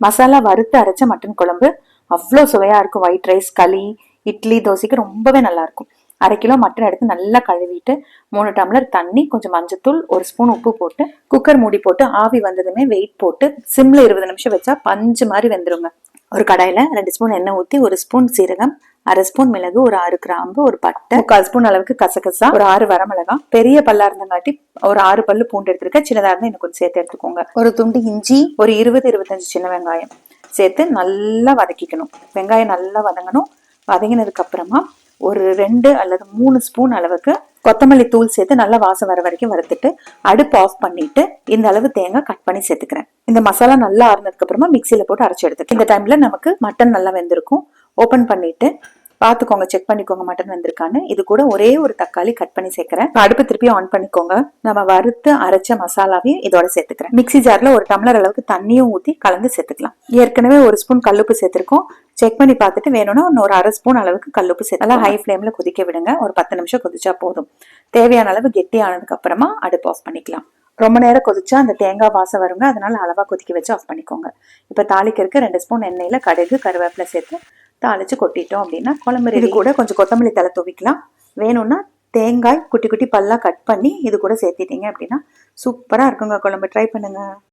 மசாலா வறுத்து அரைச்ச மட்டன் குழம்பு அவ்வளோ சுவையா இருக்கும். ஒயிட் ரைஸ், களி, இட்லி, தோசைக்கு ரொம்பவே நல்லா இருக்கும். 1/2 கிலோ மட்டன் எடுத்து நல்லா கழுவிட்டு 3 டம்ளர் தண்ணி, கொஞ்சம் மஞ்சத்தூள், 1 ஸ்பூன் உப்பு போட்டு குக்கர் மூடி போட்டு ஆவி வந்ததுமே வெயிட் போட்டு சிம்ல 20 நிமிஷம் வச்சா பஞ்சு மாதிரி வெந்துருங்க. ஒரு கடாயில 2 ஸ்பூன் எண்ணெய் ஊத்தி 1 ஸ்பூன் சீரகம், 1/2 ஸ்பூன் மிளகு, ஒரு 6 கிராம்பு, ஒரு பட்டை, 1/4 ஸ்பூன் அளவுக்கு கசகசா, ஒரு 6 வரமிளகாய், பெரிய பல்லா இருந்தங்காட்டி ஒரு 6 பல்லு பூண்டு எடுத்துருக்க, சின்னதா இருந்தா இன்னும் கொஞ்சம் சேர்த்து எடுத்துக்கோங்க. ஒரு துண்டு இஞ்சி, ஒரு 20-25 சின்ன வெங்காயம் சேர்த்து நல்லா வதக்கிக்கணும். வெங்காயம் நல்லா வதங்கணும். வதங்கினதுக்கு அப்புறமா ஒரு 2 அல்லது 3 ஸ்பூன் அளவுக்கு கொத்தமல்லி தூள் சேர்த்து நல்லா வாசம் வர வரைக்கும் வறுத்துட்டு அடுப்பு ஆஃப் பண்ணிட்டு இந்த அளவு தேங்காய் கட் பண்ணி சேர்த்துக்கிறேன். இந்த மசாலா நல்லா ஆறுனதுக்கு அப்புறமா மிக்சியில போட்டு அரைச்சு எடுத்துக்கிறேன். இந்த டைம்ல நமக்கு மட்டன் நல்லா வெந்திருக்கும். ஓபன் பண்ணிட்டு பாத்துக்கோங்க, செக் பண்ணிக்கோங்க மட்டன் வெந்திருக்கான்னு. இது கூட ஒரே ஒரு தக்காளி கட் பண்ணி சேர்க்கிறேன். அடுப்பு திருப்பி ஆன் பண்ணிக்கோங்க. நம்ம வறுத்து அரைச்ச மசாலாவையும் இதோட சேர்த்துக்கிறேன். மிக்சி ஜார்ல 1 டம்ளர் அளவுக்கு தண்ணியும் ஊத்தி கலந்து சேர்த்துக்கலாம். ஏற்கனவே 1 ஸ்பூன் கல்லுப்பு சேர்த்திருக்கோம். செக் பண்ணி பார்த்துட்டு வேணும்னா ஒரு 1/2 ஸ்பூன் அளவுக்கு கல்லுப்பு சேர்த்து நல்லா ஹை ஃபிளேம்ல கொதிக்க விடுங்க. ஒரு 10 நிமிஷம் கொதிச்சா போதும். தேவையான அளவு கெட்டி ஆனதுக்கு அப்புறமா அடுப்பு ஆஃப் பண்ணிக்கலாம். ரொம்ப நேரம் கொதிச்சா அந்த தேங்காய் வாசம் வருங்க. அதனால அளவா கொதிக்க வச்சு ஆஃப் பண்ணிக்கோங்க. இப்ப தாளிக்கிறதுக்கு 2 ஸ்பூன் எண்ணெயில கடுகு, கருவேப்பிலை சேர்த்து தாளிச்சு கொட்டிட்டோம் அப்படின்னா குழம்பு ரெடி. கூட கொஞ்சம் கொத்தமல்லி தலை தூவிக்கலாம். வேணும்னா தேங்காய் குட்டி குட்டி பல்லா கட் பண்ணி இது கூட சேர்த்திட்டீங்க அப்படின்னா சூப்பரா இருக்குங்க குழம்பு. ட்ரை பண்ணுங்க.